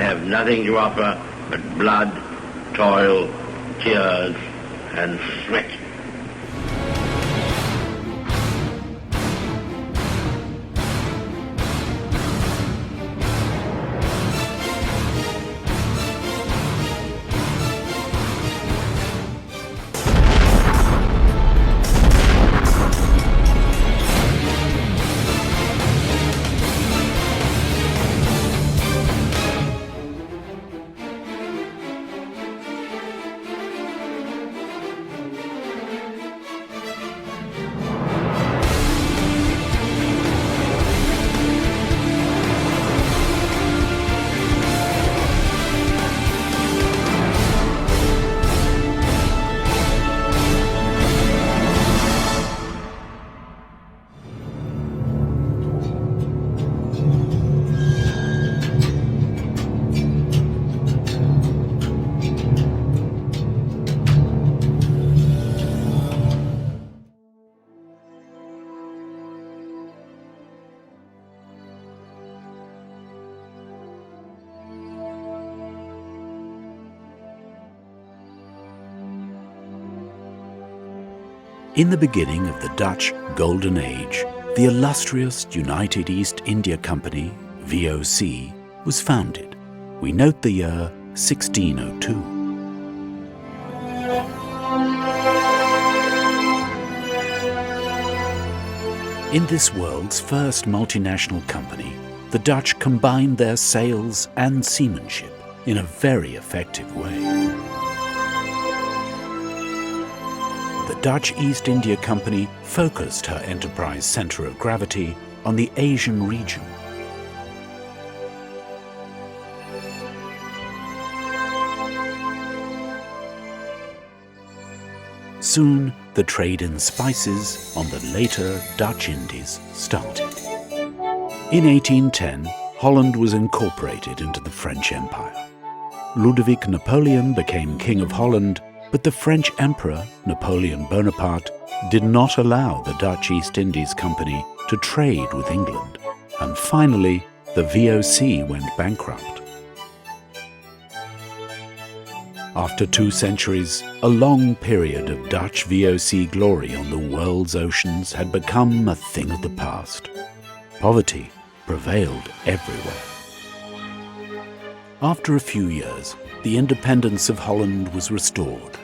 have nothing to offer but blood, toil, tears, and sweat. In the beginning of the Dutch Golden Age, the illustrious United East India Company, VOC, was founded. We note the year 1602. In this world's first multinational company, the Dutch combined their sails and seamanship in a very effective way. The Dutch East India Company focused her enterprise center of gravity on the Asian region. Soon, the trade in spices on the later Dutch Indies started. In 1810, Holland was incorporated into the French Empire. Ludwig Napoleon became King of Holland, but the French Emperor, Napoleon Bonaparte, did not allow the Dutch East Indies Company to trade with England, and finally, the VOC went bankrupt. After 2 centuries, a long period of Dutch VOC glory on the world's oceans had become a thing of the past. Poverty prevailed everywhere. After a few years, the independence of Holland was restored,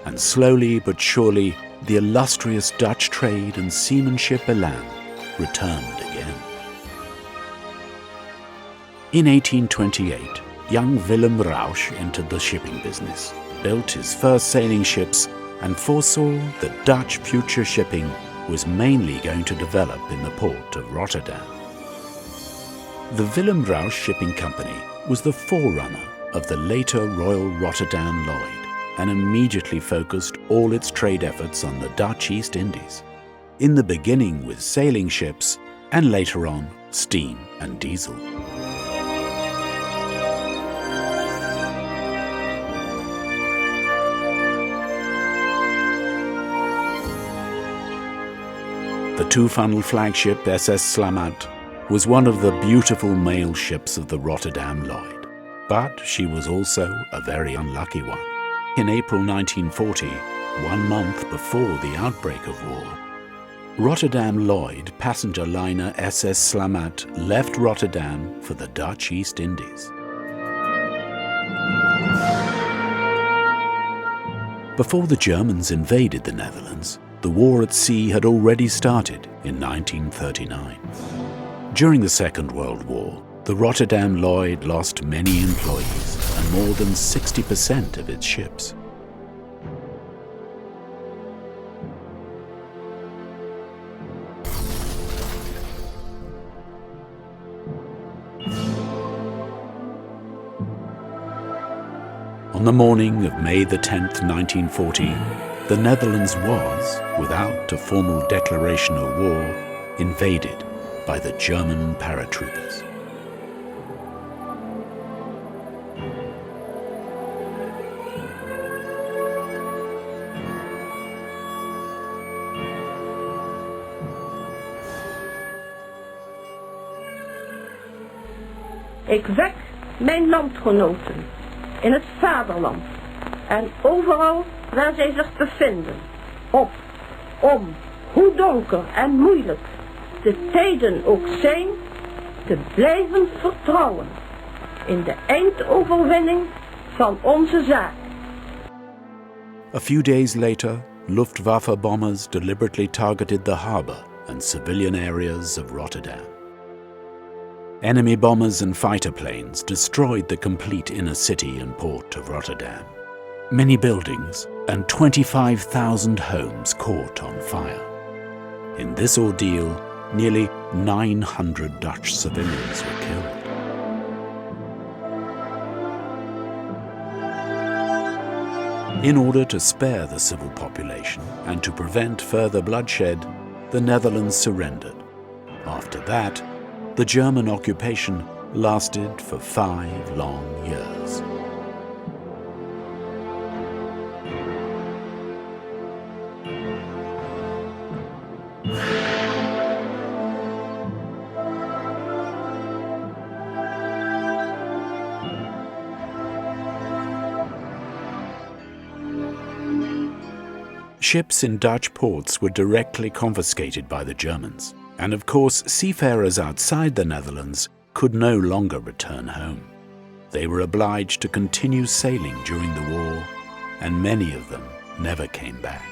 and slowly but surely the illustrious Dutch trade and seamanship elan returned again. In 1828, young Willem Rausch entered the shipping business, built his first sailing ships, and foresaw that Dutch future shipping was mainly going to develop in the port of Rotterdam. The Willem Rausch Shipping Company was the forerunner of the later Royal Rotterdam Lloyd, and immediately focused all its trade efforts on the Dutch East Indies, in the beginning with sailing ships and later on steam and diesel. The 2-funnel flagship SS Slamat was one of the beautiful mail ships of the Rotterdam Lloyd, but she was also a very unlucky one. In April 1940, 1 month before the outbreak of war, Rotterdam Lloyd passenger liner SS Slamat left Rotterdam for the Dutch East Indies. Before the Germans invaded the Netherlands, the war at sea had already started in 1939. During the Second World War, the Rotterdam Lloyd lost many employees and more than 60% of its ships. On the morning of May the 10th, 1940, the Netherlands was, without a formal declaration of war, invaded by the German paratroopers. Exact mijn landgenoten, in het vaderland en overal waar zij zich bevinden, op, om, hoe donker en moeilijk de tijden ook zijn, te blijven vertrouwen in de eindoverwinning van onze zaak. A few days later, Luftwaffe bombers deliberately targeted the harbour and civilian areas of Rotterdam. Enemy bombers and fighter planes destroyed the complete inner city and port of Rotterdam. Many buildings and 25,000 homes caught on fire. In this ordeal, nearly 900 Dutch civilians were killed. In order to spare the civil population and to prevent further bloodshed, the Netherlands surrendered. After that, the German occupation lasted for 5 long years. Ships in Dutch ports were directly confiscated by the Germans, and of course seafarers outside the Netherlands could no longer return home. They were obliged to continue sailing during the war, and many of them never came back.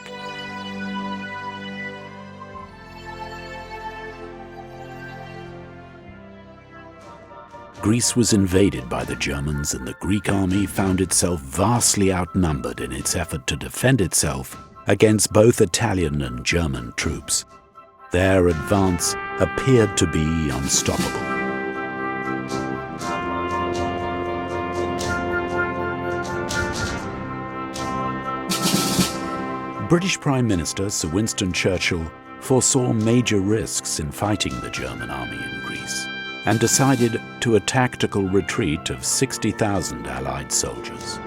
Greece was invaded by the Germans, and the Greek army found itself vastly outnumbered in its effort to defend itself against both Italian and German troops. Their advance appeared to be unstoppable. British Prime Minister Sir Winston Churchill foresaw major risks in fighting the German army in Greece and decided to a tactical retreat of 60,000 Allied soldiers.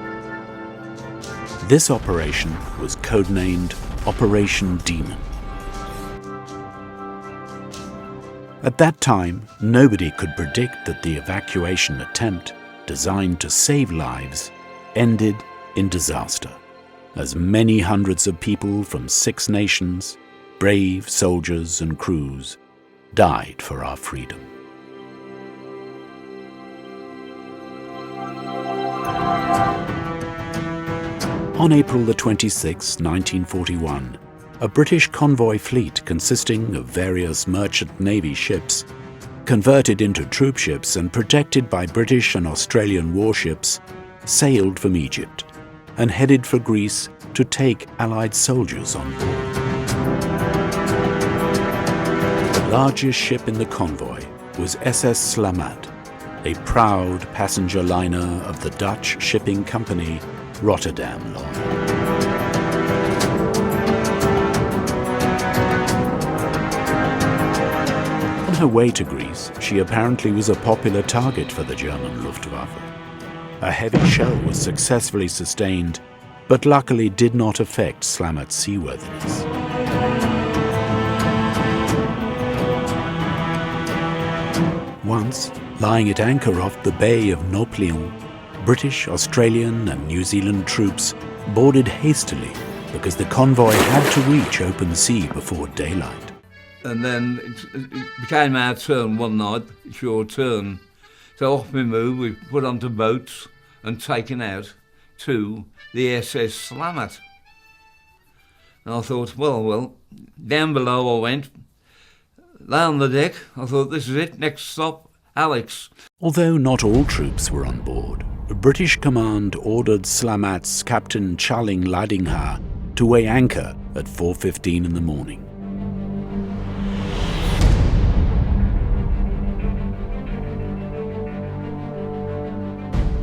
This operation was codenamed Operation Diamond. At that time, nobody could predict that the evacuation attempt, designed to save lives, ended in disaster, as many hundreds of people from 6 nations, brave soldiers and crews, died for our freedom. On April the 26th, 1941, a British convoy fleet consisting of various merchant navy ships, converted into troop ships and protected by British and Australian warships, sailed from Egypt and headed for Greece to take Allied soldiers on board. The largest ship in the convoy was SS Slamat, a proud passenger liner of the Dutch shipping company Rotterdam Line. On her way to Greece, she apparently was a popular target for the German Luftwaffe. A heavy shell was successfully sustained, but luckily did not affect Slamat's seaworthiness. Once, lying at anchor off the Bay of Nauplion, British, Australian and New Zealand troops boarded hastily because the convoy had to reach open sea before daylight. And then it became our turn one night, it's your turn. So off we moved, we put onto boats and taken out to the SS Slamat. And I thought, well, down below I went, lay on the deck, I thought this is it, next stop, Alex. Although not all troops were on board, the British command ordered Slamat's Captain Charling Ladingha to weigh anchor at 4:15 in the morning.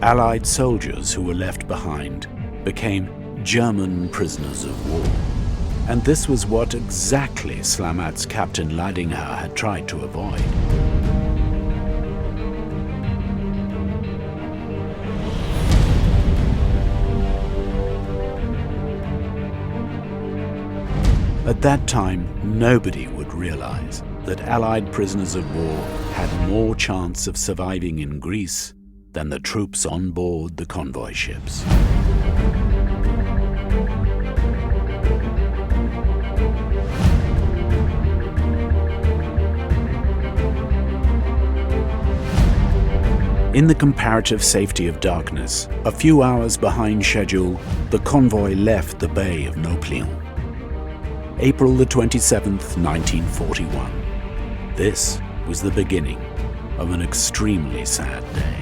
Allied soldiers who were left behind became German prisoners of war. And this was what exactly Slamat's Captain Ladingha had tried to avoid. At that time, nobody would realize that Allied prisoners of war had more chance of surviving in Greece than the troops on board the convoy ships. In the comparative safety of darkness, a few hours behind schedule, the convoy left the Bay of Nauplion. April the 27th, 1941. This was the beginning of an extremely sad day.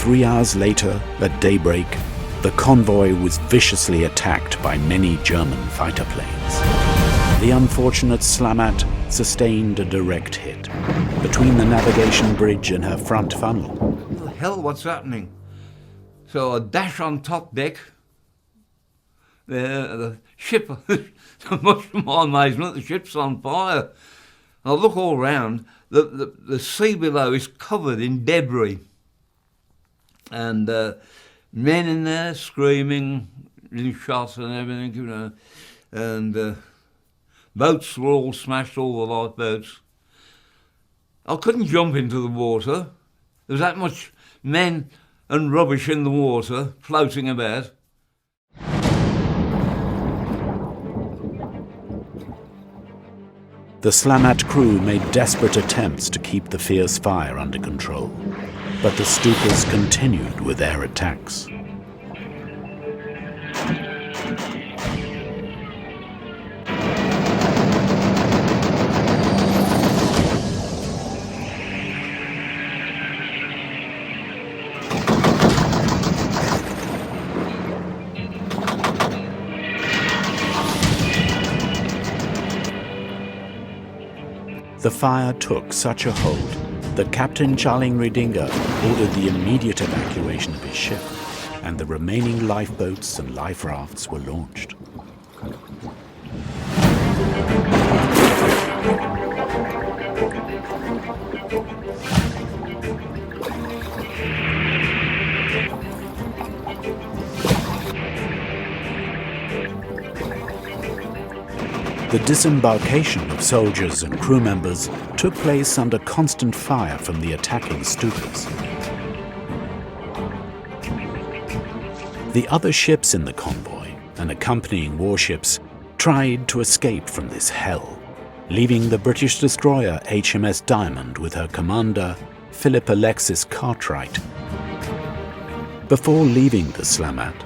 Three hours later, at daybreak, the convoy was viciously attacked by many German fighter planes. The unfortunate Slamat sustained a direct hit between the navigation bridge and her front funnel. What the hell, what's happening? So I dash on top deck. The ship, much to my amazement, the ship's on fire. I look all round. The sea below is covered in debris. And men in there screaming, getting shot and everything, you know. And boats were all smashed, all the lifeboats. I couldn't jump into the water. There was that much men and rubbish in the water, floating about. The Slamat crew made desperate attempts to keep the fierce fire under control, but the Stukas continued with their attacks. The fire took such a hold that Captain Charling Ridinger ordered the immediate evacuation of his ship, and the remaining lifeboats and life rafts were launched. The disembarkation of soldiers and crew members took place under constant fire from the attacking Stukas. The other ships in the convoy and accompanying warships tried to escape from this hell, leaving the British destroyer HMS Diamond with her commander, Philip Alexis Cartwright. Before leaving the Slamat,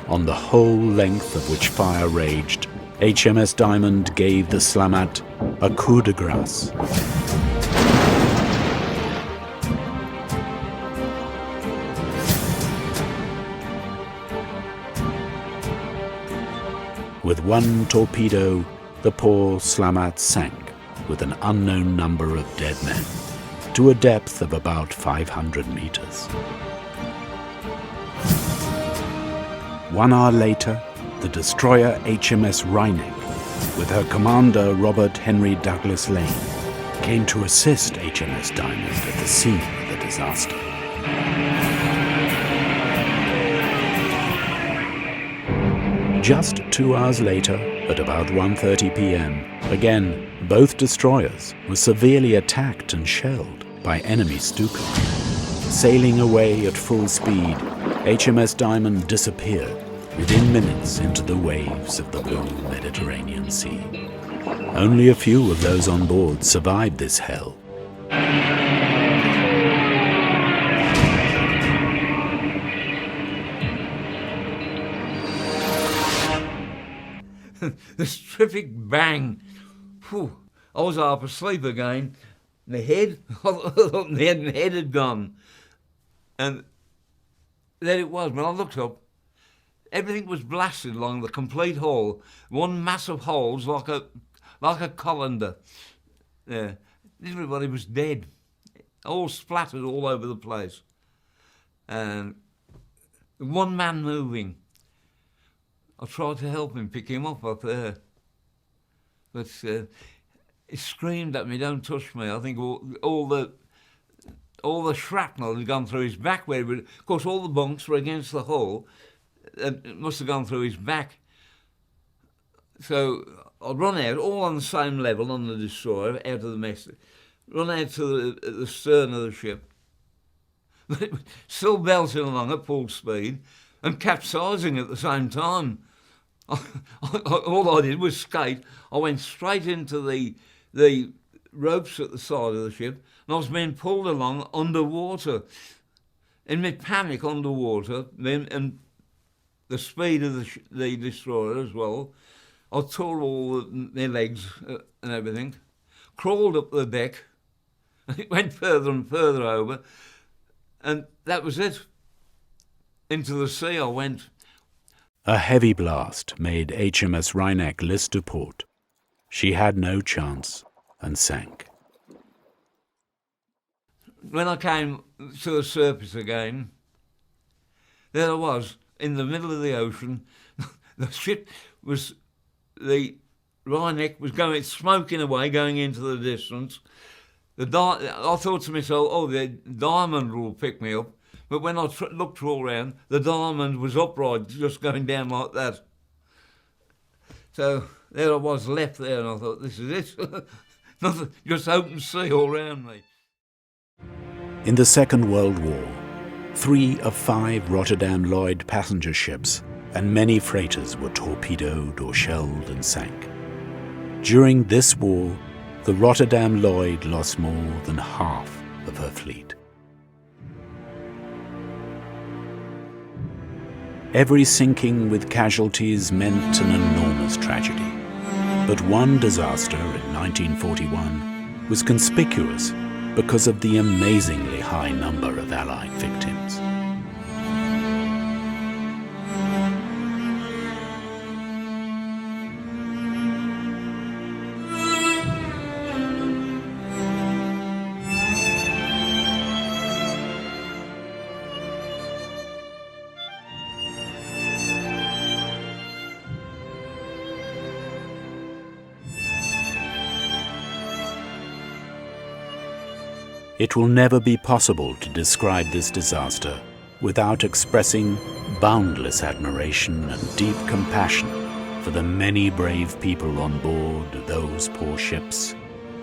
on the whole length of which fire raged, HMS Diamond gave the Slamat a coup de grace. With one torpedo, the poor Slamat sank with an unknown number of dead men to a depth of about 500 meters. 1 hour later, the destroyer HMS Wryneck, with her commander Robert Henry Douglas Lane, came to assist HMS Diamond at the scene of the disaster. Just 2 hours later, at about 1:30 p.m., again, both destroyers were severely attacked and shelled by enemy Stukas. Sailing away at full speed, HMS Diamond disappeared within minutes into the waves of the blue Mediterranean Sea. Only a few of those on board survived this hell. This terrific bang. Whew. I was half asleep again. My head, my head had gone. And there it was. When I looked up, everything was blasted along the complete hall. One massive holes like a colander. Yeah. Everybody was dead. All splattered all over the place. And one man moving. I tried to help him pick him up there. But he screamed at me, "Don't touch me." I think all the shrapnel had gone through his back. Of course, all the bunks were against the hull. It must have gone through his back. So I'd run out, all on the same level on the destroyer, out of the mess. Run out to the stern of the ship. But it was still belting along at full speed and capsizing at the same time. All I did was skate. I went straight into the ropes at the side of the ship, and I was being pulled along underwater. In my panic underwater, and the speed of the destroyer as well, I tore all my legs and everything, crawled up the deck, and it went further and further over, and that was it. Into the sea I went. A heavy blast made HMS Wryneck list to port. She had no chance and sank. When I came to the surface again, there I was, in the middle of the ocean. The ship was, the Wryneck was going, smoking away, going into the distance. I thought to myself, oh, the Diamond will pick me up. But when I looked all round, the Diamond was upright, just going down like that. So there I was, left there, and I thought, this is it. Nothing, just open sea all round me. In the Second World War, 3 of 5 Rotterdam Lloyd passenger ships and many freighters were torpedoed or shelled and sank. During this war, the Rotterdam Lloyd lost more than half of her fleet. Every sinking with casualties meant an enormous tragedy. But one disaster in 1941 was conspicuous because of the amazingly high number of Allied victims. It will never be possible to describe this disaster without expressing boundless admiration and deep compassion for the many brave people on board those poor ships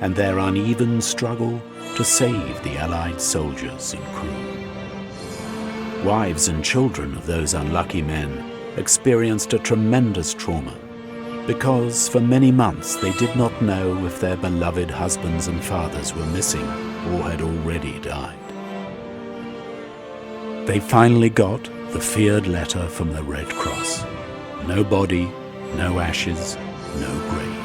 and their uneven struggle to save the Allied soldiers and crew. Wives and children of those unlucky men experienced a tremendous trauma because for many months they did not know if their beloved husbands and fathers were missing or had already died. They finally got the feared letter from the Red Cross. No body, no ashes, no grave.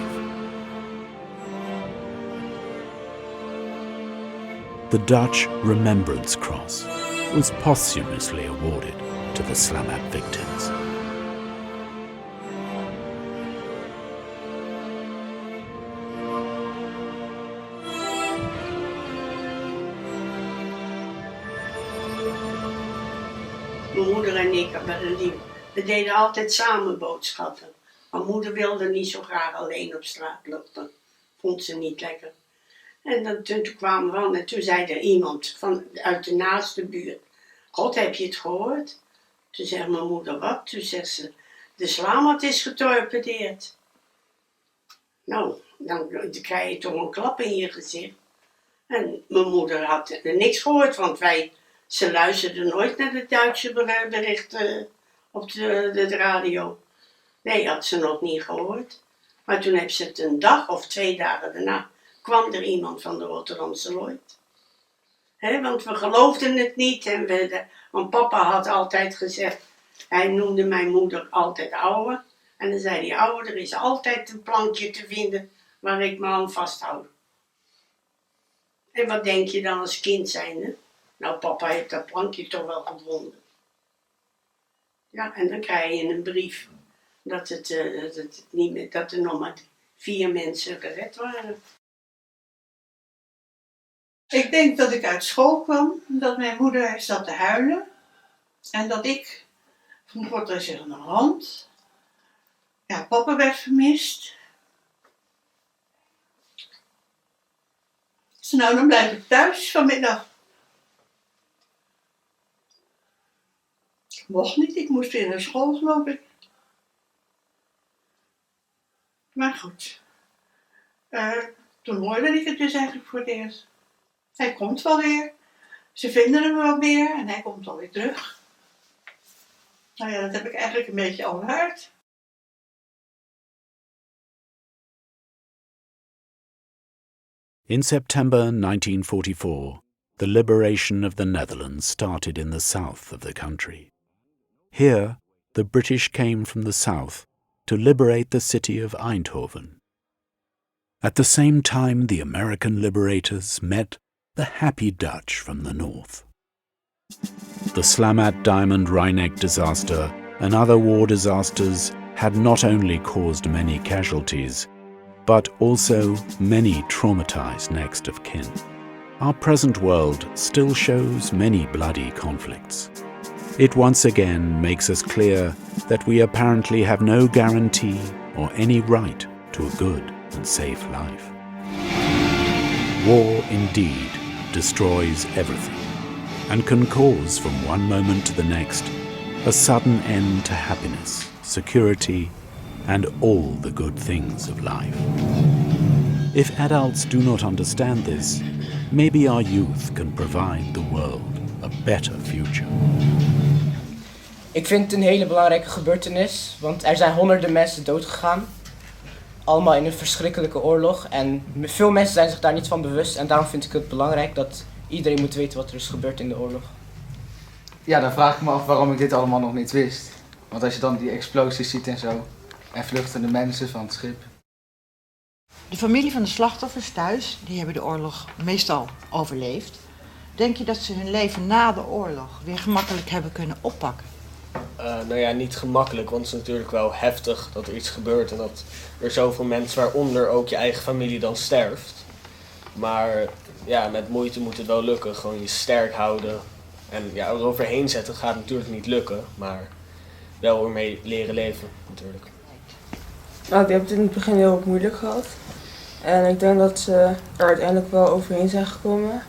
The Dutch Remembrance Cross was posthumously awarded to the Slamat victims. Mijn moeder en ik, we deden altijd samen boodschappen. Mijn moeder wilde niet zo graag alleen op straat lopen. Vond ze niet lekker. En toen kwamen we aan en toen zei er iemand uit de naaste buurt. God, heb je het gehoord? Toen zei mijn moeder, wat? Toen zegt ze, de Slamat is getorpedeerd. Nou, dan krijg je toch een klap in je gezicht. En mijn moeder had er niks gehoord, want ze luisterde nooit naar de Duitse berichten op de radio. Nee, had ze nog niet gehoord. Maar toen heb ze het een dag of 2 dagen daarna, kwam er iemand van de Rotterdamse Lloyd. Want we geloofden het niet. Want papa had altijd gezegd, hij noemde mijn moeder altijd ouwe. En dan zei hij, ouwe, er is altijd een plankje te vinden waar ik me aan vasthoud. En wat denk je dan als kind zijnde? Nou, papa heeft dat plankje toch wel gevonden. Ja, en dan krijg je een brief dat dat er nog maar 4 mensen gered waren. Ik denk dat ik uit school kwam, dat mijn moeder zat te huilen. En dat ik van God er zich aan de hand. Ja, papa werd vermist. Dus nou, dan blijf ik thuis vanmiddag. Mocht niet, ik moest weer naar school, geloof ik. Maar goed. Toen hoorde ik het dus eigenlijk voor het eerst. Hij komt wel weer. Ze vinden hem wel weer en hij komt alweer terug. Nou ja, dat heb ik eigenlijk een beetje al gehoord. In September 1944, the liberation of the Netherlands started in the south of the country. Here, the British came from the south to liberate the city of Eindhoven. At the same time, the American liberators met the happy Dutch from the north. The Slamat Diamond Wryneck disaster and other war disasters had not only caused many casualties, but also many traumatized next of kin. Our present world still shows many bloody conflicts. It once again makes us clear that we apparently have no guarantee or any right to a good and safe life. War indeed destroys everything and can cause from one moment to the next a sudden end to happiness, security, and all the good things of life. If adults do not understand this, maybe our youth can provide the world a better future. Ik vind het een hele belangrijke gebeurtenis, want er zijn honderden mensen doodgegaan. Allemaal in een verschrikkelijke oorlog en veel mensen zijn zich daar niet van bewust en daarom vind ik het belangrijk dat iedereen moet weten wat er is gebeurd in de oorlog. Ja, dan vraag ik me af waarom ik dit allemaal nog niet wist. Want als je dan die explosies ziet en zo, en vluchtende mensen van het schip. De familie van de slachtoffers thuis, die hebben de oorlog meestal overleefd. Denk je dat ze hun leven na de oorlog weer gemakkelijk hebben kunnen oppakken? Nou ja, niet gemakkelijk, want het is natuurlijk wel heftig dat er iets gebeurt en dat er zoveel mensen, waaronder ook je eigen familie, dan sterft. Maar ja, met moeite moet het wel lukken, gewoon je sterk houden. En ja, eroverheen zetten gaat natuurlijk niet lukken, maar wel ermee leren leven natuurlijk. Nou, die hebben het in het begin heel moeilijk gehad. En ik denk dat ze er uiteindelijk wel overheen zijn gekomen.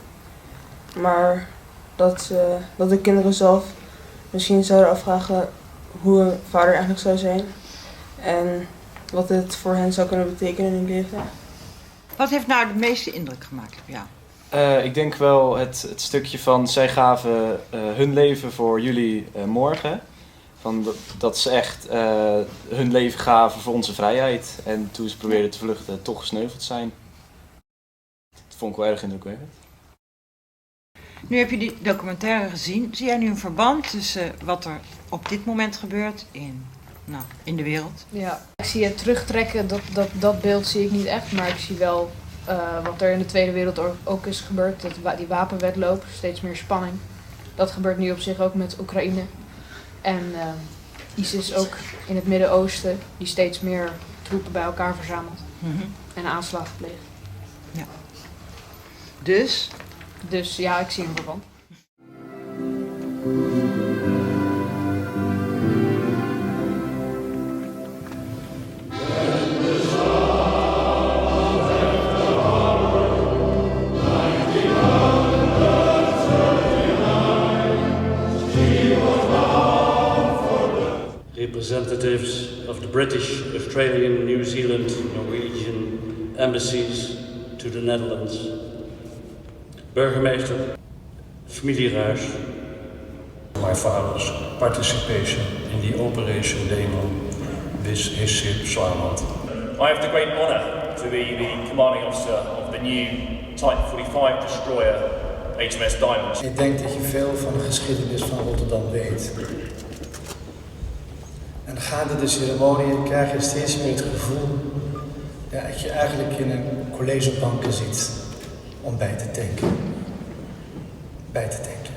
Maar dat de kinderen zelf misschien zouden afvragen hoe hun vader eigenlijk zou zijn. En wat het voor hen zou kunnen betekenen in hun leven. Wat heeft nou de meeste indruk gemaakt op jou? Ik denk wel het stukje van zij gaven hun leven voor jullie morgen. Van dat ze echt hun leven gaven voor onze vrijheid. En toen ze probeerden te vluchten toch gesneuveld zijn. Dat vond ik wel erg indrukwekkend. Nu heb je die documentaire gezien. Zie jij nu een verband tussen wat er op dit moment gebeurt in de wereld? Ja, ik zie het terugtrekken, dat beeld zie ik niet echt. Maar ik zie wel wat er in de Tweede Wereldoorlog ook is gebeurd. Die wapenwedloop, steeds meer spanning. Dat gebeurt nu op zich ook met Oekraïne. En ISIS ook in het Midden-Oosten, die steeds meer troepen bij elkaar verzamelt. En aanslagen pleegt. Ja. Dus ja, ik zie een verband. Representatives of the British, Australian, New Zealand, Norwegian embassies to the Netherlands. Burgemeester, familie Ruijs. My father's participation in the Operation Diamond with his ship Slamat. I have the great honour to be the commanding officer of the new Type 45 destroyer HMS Diamond. Ik denk dat je veel van de geschiedenis van Rotterdam weet. En gaande de ceremonie krijg je steeds meer het gevoel Ja, dat je eigenlijk in een collegebanken zit om bij te tanken. Bij te tanken.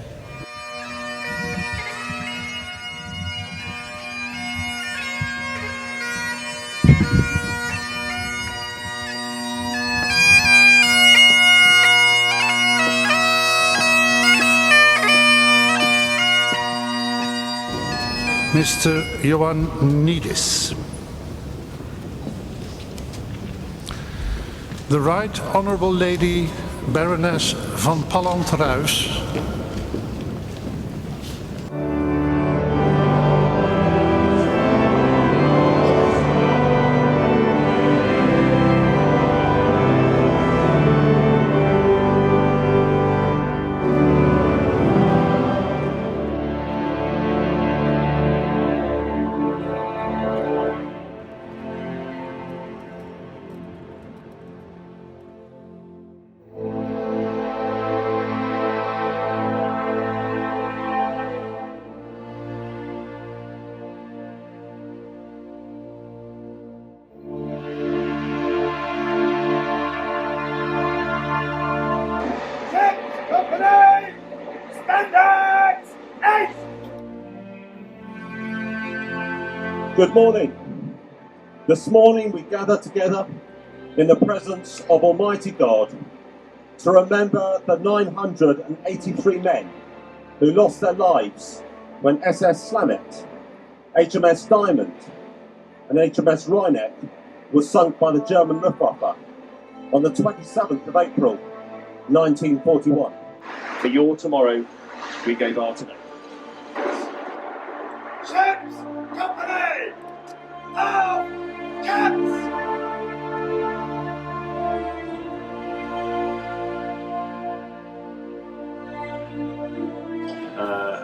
Mr. Ioannidis. The Right Honourable Lady Baroness van Palland-Ruys. Good morning. This morning we gather together in the presence of Almighty God to remember the 983 men who lost their lives when SS Slamat, HMS Diamond and HMS Wryneck was sunk by the German Luftwaffe on the 27th of April 1941. For your tomorrow, we gave our today. Ships, company, out, cats!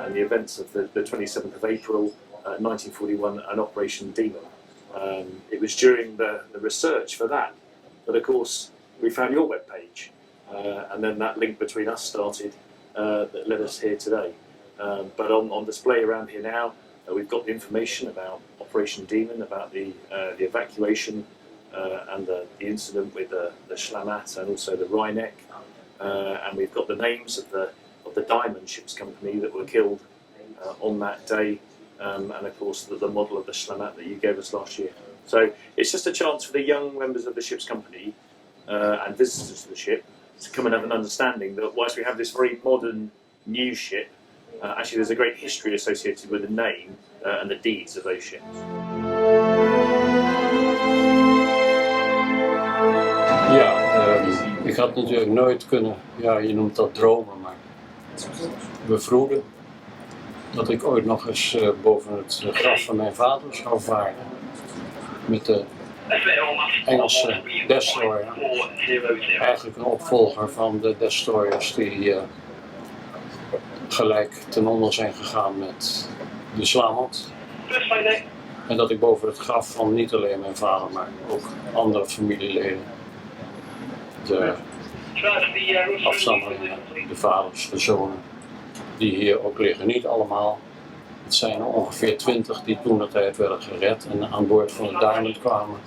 And the events of the 27th of April 1941 and Operation Demon. It was during the research for that of course we found your webpage, and then that link between us started that led us here today. But on display around here now, we've got the information about Operation Demon, about the evacuation and the incident with the Slamat and also the Wryneck, and we've got the names of the Diamond Ships Company that were killed on that day, and of course the model of the Slamat that you gave us last year. So it's just a chance for the young members of the ship's company and visitors to the ship to come and have an understanding that whilst we have this very modern new ship, actually there's a great history associated with the name and the deeds of those ships. Ja, ik had natuurlijk nooit kunnen, ja, je noemt dat dromen, maar bevroeden dat ik ooit nog eens boven het graf van mijn vader zou varen met de Engelse Destroyer. Eigenlijk een opvolger van de Destroyers die gelijk ten onder zijn gegaan met de Slamat. En dat ik boven het graf van niet alleen mijn vader, maar ook andere familieleden, de afstammelingen, de vaders, de zonen, die hier ook liggen. Niet allemaal. Het zijn er ongeveer 20 die toen de tijd werden gered en aan boord van de Diamond kwamen.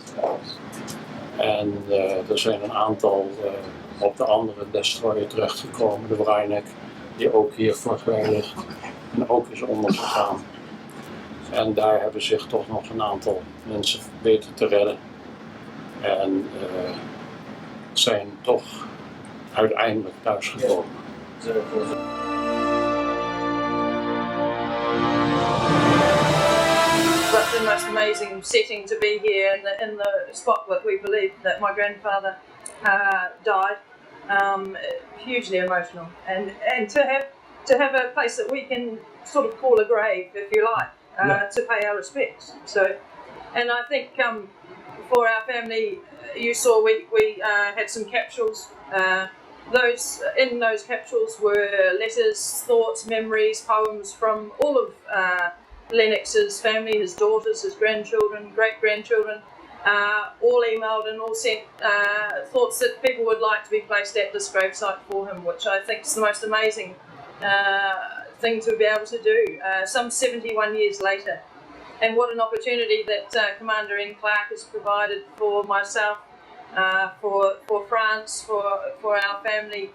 En er zijn een aantal op de andere destroyer terechtgekomen, de Wryneck, die ook hier vlakbij ligt en ook is ondergegaan. En daar hebben zich toch nog een aantal mensen weten te redden. En zijn toch uiteindelijk thuisgekomen. That's the most amazing setting to be here in the spot that we believe that my grandfather died. Hugely emotional, and to have a place that we can sort of call a grave, if you like, to pay our respects. So, and I think for our family, you saw we had some capsules. In those capsules were letters, thoughts, memories, poems from all of Lennox's family, his daughters, his grandchildren, great-grandchildren, all emailed and all sent thoughts that people would like to be placed at this gravesite for him, which I think is the most amazing thing to be able to do, some 71 years later. And what an opportunity that Commander N. Clark has provided for myself for France, for our family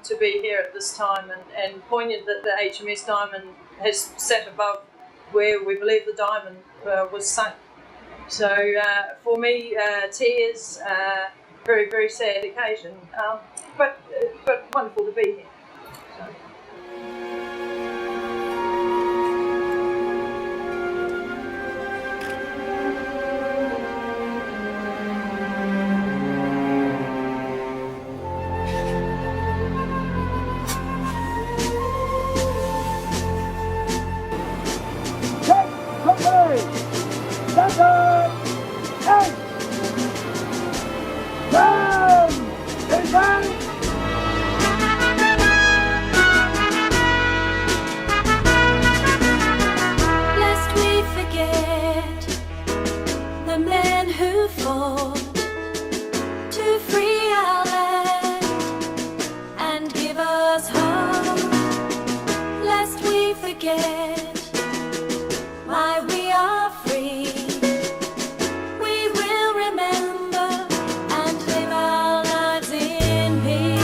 to be here at this time, and poignant that the HMS Diamond has sat above where we believe the Diamond was sunk. So for me, tears, very, very sad occasion, but wonderful to be here. So. Lest we forget the men who fought to free our land and give us hope. Lest we forget why we are free. We will remember and live our lives in peace.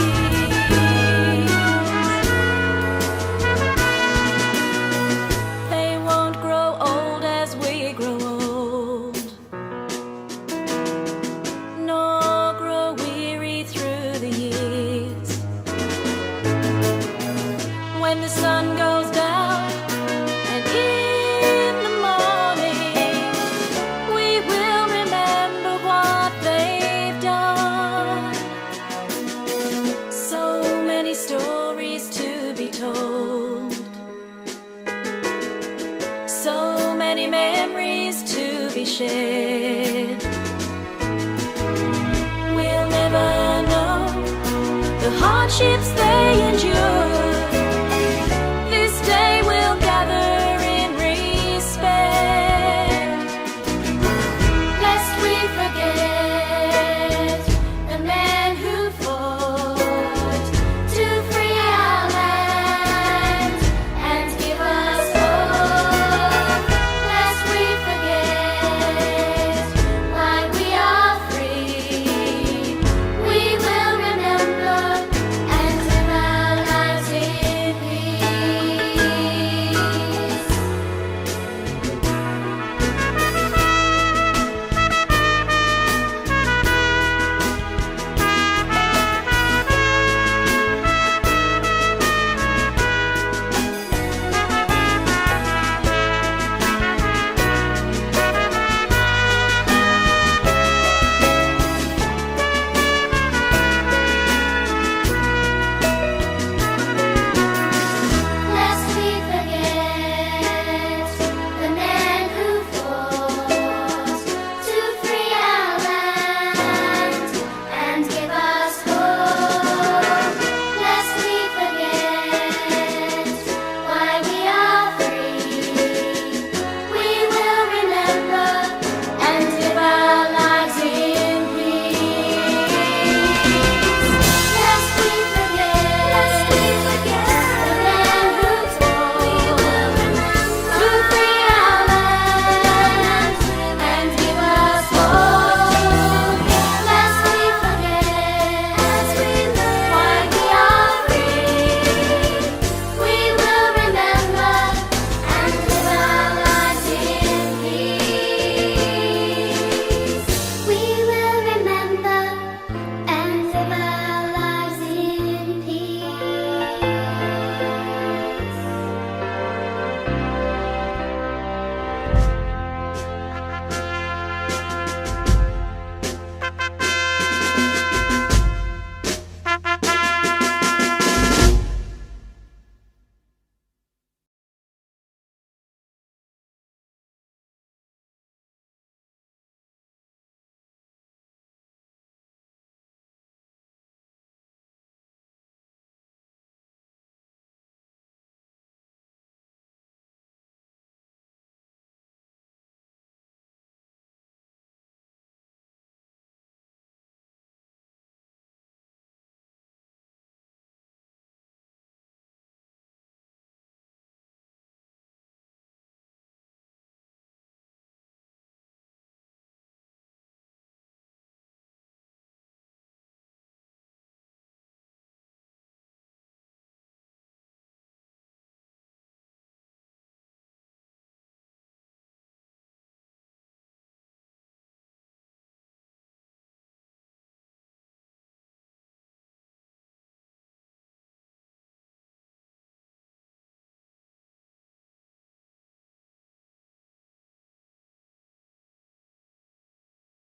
They won't grow old as we grow old, nor grow weary through the years. When the sun goes down and in the morning, we will remember what they've done. So many stories to be told, so many memories to be shared. We'll never know the hardships they endured.